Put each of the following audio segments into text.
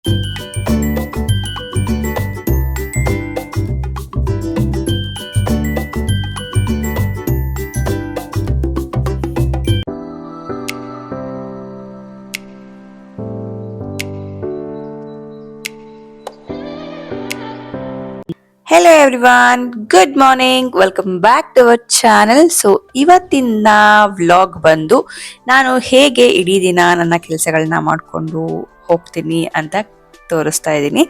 Hello everyone, good morning, welcome back to our channel. So ಇವತ್ತಿನ vlog ಬಂದು ನಾನು ಹೇಗೆ ಇಡೀ ದಿನ ನನ್ನ ಕೆಲಸಗಳನ್ನ ಮಾಡಿಕೊಂಡು ಹೋಗ್ತೀನಿ ಅಂತ ತೋರಿಸ್ತಾ ಇದ್ದೀನಿ.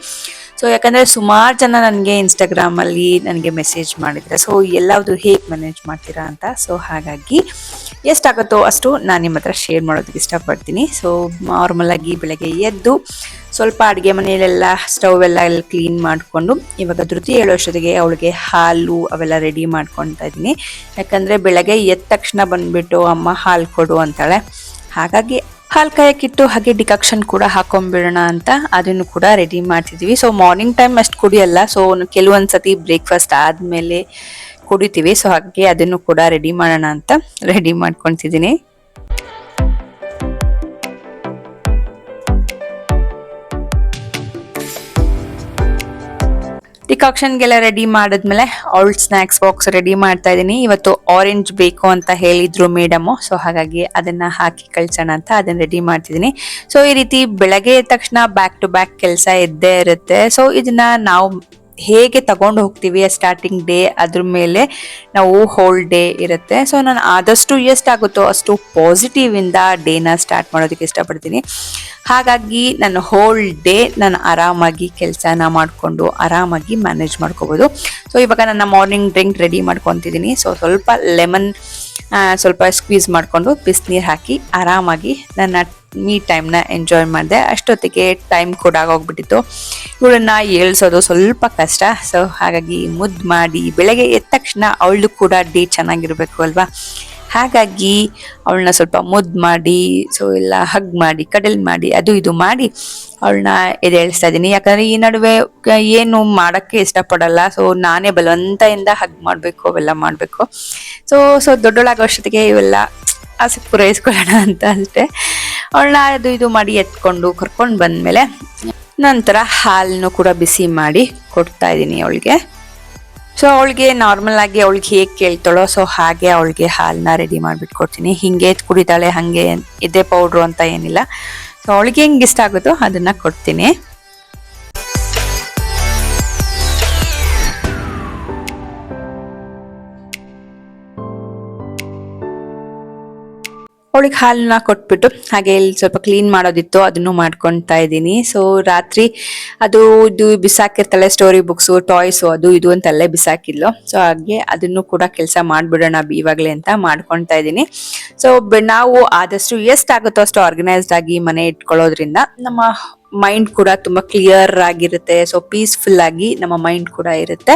ಸೊ ಯಾಕಂದರೆ ಸುಮಾರು ಜನ ನನಗೆ ಇನ್ಸ್ಟಾಗ್ರಾಮಲ್ಲಿ ನನಗೆ ಮೆಸೇಜ್ ಮಾಡಿದರೆ, ಸೊ ಎಲ್ಲವುದು ಹೇಗೆ ಮ್ಯಾನೇಜ್ ಮಾಡ್ತೀರಾ ಅಂತ. ಸೊ ಹಾಗಾಗಿ ಎಷ್ಟಾಗುತ್ತೋ ಅಷ್ಟು ನಾನು ನಿಮ್ಮ ಹತ್ರ ಶೇರ್ ಮಾಡೋದಕ್ಕೆ ಇಷ್ಟಪಡ್ತೀನಿ. ಸೊ ನಾರ್ಮಲಾಗಿ ಬೆಳಗ್ಗೆ ಎದ್ದು ಸ್ವಲ್ಪ ಅಡುಗೆ ಮನೆಯಲ್ಲೆಲ್ಲ ಸ್ಟವ್ ಎಲ್ಲ ಕ್ಲೀನ್ ಮಾಡಿಕೊಂಡು ಇವಾಗ ಧೃತಿ ಹೇಳೋಷ್ಟೊತ್ತಿಗೆ ಅವಳಿಗೆ ಹಾಲು ಅವೆಲ್ಲ ರೆಡಿ ಮಾಡ್ಕೊತಾ ಇದ್ದೀನಿ. ಯಾಕಂದರೆ ಬೆಳಗ್ಗೆ ಎದ್ದ ತಕ್ಷಣ ಬಂದುಬಿಟ್ಟು ಅಮ್ಮ ಹಾಲು ಕೊಡು ಅಂತಾಳೆ. ಹಾಗಾಗಿ ಹಾಲು ಕಾಯಕ್ಕಿಟ್ಟು ಹಾಗೆ ಡಿಕಾಕ್ಷನ್ ಕೂಡ ಹಾಕೊಂಡ್ಬಿಡೋಣ ಅಂತ ಅದನ್ನು ಕೂಡ ರೆಡಿ ಮಾಡ್ತಿದ್ದೀವಿ. ಸೊ ಮಾರ್ನಿಂಗ್ ಟೈಮ್ ಅಷ್ಟು ಕುಡಿಯಲ್ಲ, ಸೊ ಕೆಲವೊಂದು ಸತಿ ಬ್ರೇಕ್ಫಾಸ್ಟ್ ಆದಮೇಲೆ ಕುಡಿತೀವಿ. ಸೊ ಹಾಗೆ ಅದನ್ನು ಕೂಡ ರೆಡಿ ಮಾಡೋಣ ಅಂತ ರೆಡಿ ಮಾಡ್ಕೊತಿದ್ದೀನಿ. ಡಿಕಾಕ್ಷನ್ಗೆಲ್ಲ ರೆಡಿ ಮಾಡಿದ್ಮೇಲೆ ಅವಳು ಸ್ನ್ಯಾಕ್ಸ್ ಬಾಕ್ಸ್ ರೆಡಿ ಮಾಡ್ತಾ ಇದ್ದೀನಿ. ಇವತ್ತು ಆರೆಂಜ್ ಬೇಕು ಅಂತ ಹೇಳಿದ್ರು ಮೇಡಮು. ಸೊ ಹಾಗಾಗಿ ಅದನ್ನ ಹಾಕಿ ಕಳ್ಸೋಣ ಅಂತ ಅದನ್ನ ರೆಡಿ ಮಾಡ್ತಿದ್ದೀನಿ. ಸೊ ಈ ರೀತಿ ಬೆಳಗ್ಗೆ ಎದ್ದ ತಕ್ಷಣ ಬ್ಯಾಕ್ ಟು ಬ್ಯಾಕ್ ಕೆಲಸ ಇದ್ದೇ ಇರುತ್ತೆ. ಸೊ ಇದನ್ನ ನಾವು ಹೇಗೆ ತಗೊಂಡು ಹೋಗ್ತೀವಿ ಸ್ಟಾರ್ಟಿಂಗ್ ಡೇ ಅದ್ರ ಮೇಲೆ ನಾವು ಹೋಲ್ ಡೇ ಇರುತ್ತೆ. ಸೊ ನಾನು ಆದಷ್ಟು ಎಷ್ಟಾಗುತ್ತೋ ಅಷ್ಟು ಪಾಸಿಟಿವ್ ಇಂದ ಡೇನ ಸ್ಟಾರ್ಟ್ ಮಾಡೋದಕ್ಕೆ ಇಷ್ಟಪಡ್ತೀನಿ. ಹಾಗಾಗಿ ನನ್ನ ಹೋಲ್ ಡೇ ನಾನು ಆರಾಮಾಗಿ ಕೆಲಸನ ಮಾಡಿಕೊಂಡು ಆರಾಮಾಗಿ ಮ್ಯಾನೇಜ್ ಮಾಡ್ಕೋಬೋದು. ಸೊ ಇವಾಗ ನನ್ನ ಮಾರ್ನಿಂಗ್ ಡ್ರಿಂಕ್ ರೆಡಿ ಮಾಡ್ಕೊತಿದ್ದೀನಿ. ಸೊ ಸ್ವಲ್ಪ ಲೆಮನ್ ಸ್ವಲ್ಪ ಸ್ಕ್ವೀಸ್ ಮಾಡಿಕೊಂಡು ಬಿಸಿನೀರು ಹಾಕಿ ಆರಾಮಾಗಿ ನನ್ನ ಮೀ ಟೈಮ್ನ ಎಂಜಾಯ್ ಮಾಡಿದೆ. ಅಷ್ಟೊತ್ತಿಗೆ ಟೈಮ್ ಕೂಡ ಆಗೋಗ್ಬಿಟ್ಟಿತ್ತು. ಇವಳನ್ನ ಏಳ್ಸೋದು ಸ್ವಲ್ಪ ಕಷ್ಟ. ಸೊ ಹಾಗಾಗಿ ಮುದ್ದು ಮಾಡಿ ಬೆಳಗ್ಗೆ ಎದ್ದ ತಕ್ಷಣ ಅವಳು ಕೂಡ ಡೇ ಚೆನ್ನಾಗಿರ್ಬೇಕು ಅಲ್ವಾ. ಹಾಗಾಗಿ ಅವಳನ್ನ ಸ್ವಲ್ಪ ಮುದ್ದು ಮಾಡಿ, ಸೊ ಎಲ್ಲ ಹಗ್ ಮಾಡಿ, ಕಡಲ್ ಮಾಡಿ, ಅದು ಇದು ಮಾಡಿ ಅವಳನ್ನ ಎದ್ದೇಳಿಸ್ತಾ ಇದ್ದೀನಿ. ಯಾಕಂದರೆ ಈ ನಡುವೆ ಏನು ಮಾಡೋಕ್ಕೆ ಇಷ್ಟಪಡಲ್ಲ. ಸೊ ನಾನೇ ಬಲವಂತದಿಂದ ಹಗ್ ಮಾಡಬೇಕು, ಅವೆಲ್ಲ ಮಾಡಬೇಕು. ಸೊ ದೊಡ್ಡೊಳಾಗೋಷ್ಟೊತ್ತಿಗೆ ಇವೆಲ್ಲ ಆಸೆ ಪೂರೈಸ್ಕೊಳ್ಳೋಣ ಅಂತ ಅಷ್ಟೇ. ಅವಳನ್ನ ಅದು ಇದು ಮಾಡಿ ಎತ್ಕೊಂಡು ಕರ್ಕೊಂಡು ಬಂದಮೇಲೆ ನಂತರ ಹಾಲನ್ನು ಕೂಡ ಬಿಸಿ ಮಾಡಿ ಕೊಡ್ತಾ ಇದ್ದೀನಿ ಅವಳಿಗೆ. ಸೊ ಅವಳಿಗೆ ನಾರ್ಮಲ್ ಆಗಿ ಅವಳಿಗೆ ಹೇಗೆ ಕೇಳ್ತಾಳೋ ಸೊ ಹಾಗೆ ಅವಳಿಗೆ ಹಾಲನ್ನ ರೆಡಿ ಮಾಡಿಬಿಟ್ಟು ಕೊಡ್ತೀನಿ. ಹಿಂಗೆ ಕುಡಿತಾಳೆ, ಹಾಗೆ ಇದೇ ಪೌಡ್ರು ಅಂತ ಏನಿಲ್ಲ. ಸೊ ಅವಳಿಗೆ ಹೆಂಗೆ ಇಷ್ಟ ಆಗುತ್ತೋ ಅದನ್ನು ಕೊಡ್ತೀನಿ. ಅವಳಿಗೆ ಹಾಲನ್ನ ಕೊಟ್ಬಿಟ್ಟು ಹಾಗೆ ಇಲ್ಲಿ ಸ್ವಲ್ಪ ಕ್ಲೀನ್ ಮಾಡೋದಿತ್ತು, ಅದನ್ನು ಮಾಡ್ಕೊತಾ ಇದ್ದೀನಿ. ಸೊ ರಾತ್ರಿ ಅದು ಇದು ಬಿಸಾಕಿರ್ತಾಳೆ, ಸ್ಟೋರಿ ಬುಕ್ಸು, ಟಾಯ್ಸು, ಅದು ಇದು ಅಂತೆಲ್ಲ ಬಿಸಾಕಿದ್ಲು. ಸೊ ಹಾಗೆ ಅದನ್ನು ಕೂಡ ಕೆಲಸ ಮಾಡಿಬಿಡೋಣ ಇವಾಗಲೇ ಅಂತ ಮಾಡ್ಕೊತಾ ಇದ್ದೀನಿ. ಸೊ ನಾವು ಆದಷ್ಟು ಎಷ್ಟಾಗುತ್ತೋ ಅಷ್ಟು ಆರ್ಗನೈಸ್ಡ್ ಆಗಿ ಮನೆ ಇಟ್ಕೊಳ್ಳೋದ್ರಿಂದ ನಮ್ಮ ಮೈಂಡ್ ಕೂಡ ತುಂಬ ಕ್ಲಿಯರ್ ಆಗಿರುತ್ತೆ. ಸೊ ಪೀಸ್ಫುಲ್ ಆಗಿ ನಮ್ಮ ಮೈಂಡ್ ಕೂಡ ಇರುತ್ತೆ.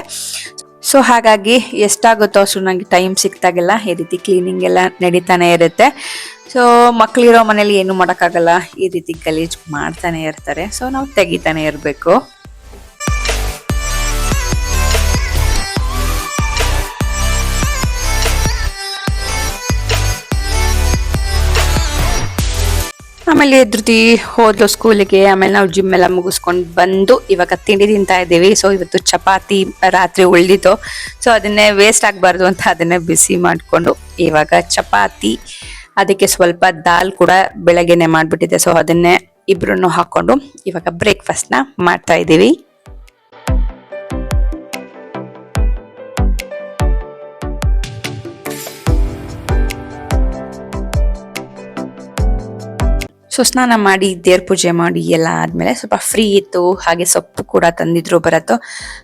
ಸೊ ಹಾಗಾಗಿ ಎಷ್ಟಾಗುತ್ತೋ ಅಷ್ಟು ನನಗೆ ಟೈಮ್ ಸಿಕ್ತಾಗೆಲ್ಲ ಈ ರೀತಿ ಕ್ಲೀನಿಂಗ್ ಎಲ್ಲ ನಡೀತಾನೆ ಇರುತ್ತೆ. ಸೊ ಮಕ್ಕಳಿರೋ ಮನೇಲಿ ಏನು ಮಾಡೋಕ್ಕಾಗಲ್ಲ, ಈ ರೀತಿ ಗಲೀಜು ಮಾಡ್ತಾನೆ ಇರ್ತಾರೆ. ಸೊ ನಾವು ತೆಗಿತಾನೆ ಇರಬೇಕು. ಆಮೇಲೆ ಧೃತಿ ಹೋದ್ಲು ಸ್ಕೂಲಿಗೆ. ಆಮೇಲೆ ನಾವು ಜಿಮ್ ಎಲ್ಲ ಮುಗಿಸ್ಕೊಂಡು ಬಂದು ಇವಾಗ ತಿಂಡಿ ತಿಂತಾ ಇದ್ದೀವಿ. ಸೊ ಇವತ್ತು ಚಪಾತಿ ರಾತ್ರಿ ಉಳಿದಿತ್ತು. ಸೊ ಅದನ್ನೇ ವೇಸ್ಟ್ ಆಗಬಾರ್ದು ಅಂತ ಅದನ್ನೇ ಬಿಸಿ ಮಾಡಿಕೊಂಡು ಇವಾಗ ಚಪಾತಿ, ಅದಕ್ಕೆ ಸ್ವಲ್ಪ ದಾಲ್ ಕೂಡ ಬೆಳಗ್ಗೆನೆ ಮಾಡಿಬಿಟ್ಟಿದ್ದೆ. ಸೊ ಅದನ್ನೇ ಇಬ್ರು ಹಾಕೊಂಡು ಇವಾಗ ಬ್ರೇಕ್ಫಾಸ್ಟ್ನ ಮಾಡ್ತಾ ಇದ್ದೀವಿ. ಸೊ ಸ್ನಾನ ಮಾಡಿ ದೇವ್ರ ಪೂಜೆ ಮಾಡಿ ಎಲ್ಲ ಆದಮೇಲೆ ಸ್ವಲ್ಪ ಫ್ರೀ ಇತ್ತು. ಹಾಗೆ ಸೊಪ್ಪು ಕೂಡ ತಂದಿದ್ರು ಬರತ್ತೋ,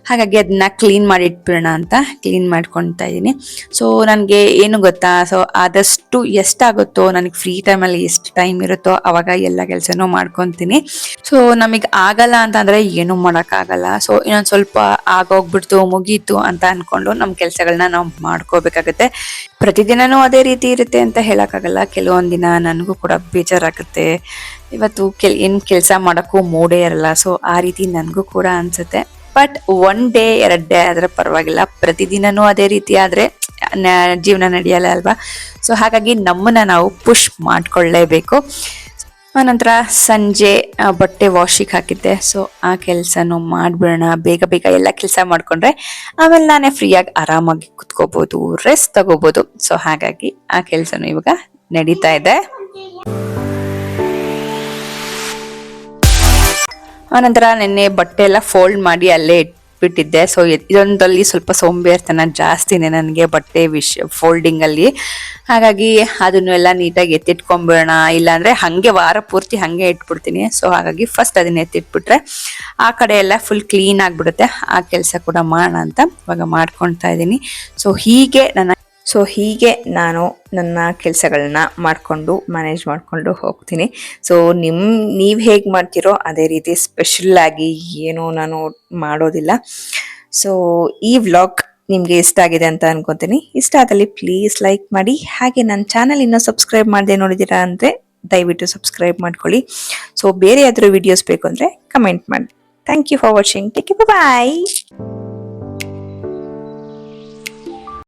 ಹಾಗಾಗಿ ಅದನ್ನ ಕ್ಲೀನ್ ಮಾಡಿ ಇಟ್ಬಿಡೋಣ ಅಂತ ಕ್ಲೀನ್ ಮಾಡ್ಕೊತಾ ಇದ್ದೀನಿ. ಸೊ ನನಗೆ ಏನು ಗೊತ್ತಾ, ಸೊ ಆದಷ್ಟು ಎಷ್ಟಾಗುತ್ತೋ ನನಗೆ ಫ್ರೀ ಟೈಮಲ್ಲಿ ಎಷ್ಟು ಟೈಮ್ ಇರುತ್ತೋ ಅವಾಗ ಎಲ್ಲ ಕೆಲಸನೂ ಮಾಡ್ಕೊತೀನಿ. ಸೊ ನಮಗೆ ಆಗಲ್ಲ ಅಂತಂದರೆ ಏನೂ ಮಾಡೋಕ್ಕಾಗಲ್ಲ. ಸೊ ಇನ್ನೊಂದು ಸ್ವಲ್ಪ ಆಗೋಗ್ಬಿಡ್ತು ಮುಗೀತು ಅಂತ ಅಂದ್ಕೊಂಡು ನಮ್ಮ ಕೆಲಸಗಳನ್ನ ನಾವು ಮಾಡ್ಕೋಬೇಕಾಗತ್ತೆ. ಪ್ರತಿದಿನನೂ ಅದೇ ರೀತಿ ಇರುತ್ತೆ ಅಂತ ಹೇಳೋಕ್ಕಾಗಲ್ಲ. ಕೆಲವೊಂದು ದಿನ ನನಗೂ ಕೂಡ ಬೇಜಾರಾಗುತ್ತೆ, ಇವತ್ತು ಏನು ಕೆಲಸ ಮಾಡೋಕ್ಕೂ ಮೂಡೇ ಇರಲ್ಲ. ಸೊ ಆ ರೀತಿ ನನಗೂ ಕೂಡ ಅನಿಸುತ್ತೆ. ಬಟ್ 1 ಡೇ 2 ಡೇ ಆದರೆ ಪರವಾಗಿಲ್ಲ, ಪ್ರತಿದಿನನೂ ಅದೇ ರೀತಿ ಆದರೆ ಜೀವನ ನಡೆಯಲ್ಲ ಅಲ್ವಾ. ಸೊ ಹಾಗಾಗಿ ನಮ್ಮನ್ನ ನಾವು ಪುಷ್ ಮಾಡ್ಕೊಳ್ಳೇಬೇಕು. ಆನಂತರ ಸಂಜೆ ಬಟ್ಟೆ ವಾಶಿಗೆ ಹಾಕಿದ್ದೆ. ಸೊ ಆ ಕೆಲಸನೂ ಮಾಡ್ಬಿಡೋಣ, ಬೇಗ ಬೇಗ ಎಲ್ಲ ಕೆಲಸ ಮಾಡ್ಕೊಂಡ್ರೆ ಆಮೇಲೆ ನಾನೇ ಫ್ರೀಯಾಗಿ ಆರಾಮಾಗಿ ಕುತ್ಕೋಬಹುದು, ರೆಸ್ಟ್ ತಗೋಬಹುದು. ಸೊ ಹಾಗಾಗಿ ಆ ಕೆಲಸನೂ ಇವಾಗ ನಡೀತಾ ಇದೆ. ಆನಂತರ ನಿನ್ನೆ ಬಟ್ಟೆ ಎಲ್ಲ ಫೋಲ್ಡ್ ಮಾಡಿ ಅಲ್ಲೇ ಇಟ್ಬಿಟ್ಟಿದ್ದೆ. ಸೊ ಇದೊಂದಲ್ಲಿ ಸ್ವಲ್ಪ ಸೋಂಬೇರ್ತನ ಜಾಸ್ತಿನೇ ನನಗೆ ಬಟ್ಟೆ ಫೋಲ್ಡಿಂಗ್ ಅಲ್ಲಿ. ಹಾಗಾಗಿ ಅದನ್ನು ಎಲ್ಲ ನೀಟಾಗಿ ಎತ್ತಿಟ್ಕೊಂಡ್ಬಿಡೋಣ, ಇಲ್ಲಾಂದ್ರೆ ಹಂಗೆ ವಾರ ಪೂರ್ತಿ ಹಂಗೆ ಇಟ್ಬಿಡ್ತೀನಿ. ಸೊ ಹಾಗಾಗಿ ಫಸ್ಟ್ ಅದನ್ನ ಎತ್ತಿಟ್ಬಿಟ್ರೆ ಆ ಕಡೆ ಎಲ್ಲ ಫುಲ್ ಕ್ಲೀನ್ ಆಗ್ಬಿಡುತ್ತೆ. ಆ ಕೆಲಸ ಕೂಡ ಮಾಡೋಣ ಅಂತ ಇವಾಗ ಮಾಡ್ಕೊಳ್ತಾ ಇದ್ದೀನಿ. ಸೊ ಹೀಗೆ ನಾನು ನನ್ನ ಕೆಲಸಗಳನ್ನ ಮಾಡಿಕೊಂಡು ಮ್ಯಾನೇಜ್ ಮಾಡಿಕೊಂಡು ಹೋಗ್ತೀನಿ. ಸೊ ನೀವು ಹೇಗೆ ಮಾಡ್ತೀರೋ ಅದೇ ರೀತಿ ಸ್ಪೆಷಲ್ ಆಗಿ ಏನೋ ನಾನು ಮಾಡೋದಿಲ್ಲ. ಸೊ ಈ ವ್ಲಾಗ್ ನಿಮಗೆ ಇಷ್ಟ ಆಗಿದೆ ಅಂತ ಅನ್ಕೊತೀನಿ. ಇಷ್ಟ ಆದಲ್ಲಿ ಪ್ಲೀಸ್ ಲೈಕ್ ಮಾಡಿ. ಹಾಗೆ ನನ್ನ ಚಾನಲ್ ಇನ್ನೂ ಸಬ್ಸ್ಕ್ರೈಬ್ ಮಾಡದೆ ನೋಡಿದ್ದೀರಾ ಅಂದರೆ ದಯವಿಟ್ಟು ಸಬ್ಸ್ಕ್ರೈಬ್ ಮಾಡ್ಕೊಳ್ಳಿ. ಸೊ ಬೇರೆ ಯಾವ್ದಾದ್ರು ವಿಡಿಯೋಸ್ ಬೇಕು ಅಂದರೆ ಕಮೆಂಟ್ ಮಾಡಿ. Thank you for watching. Take care, bye.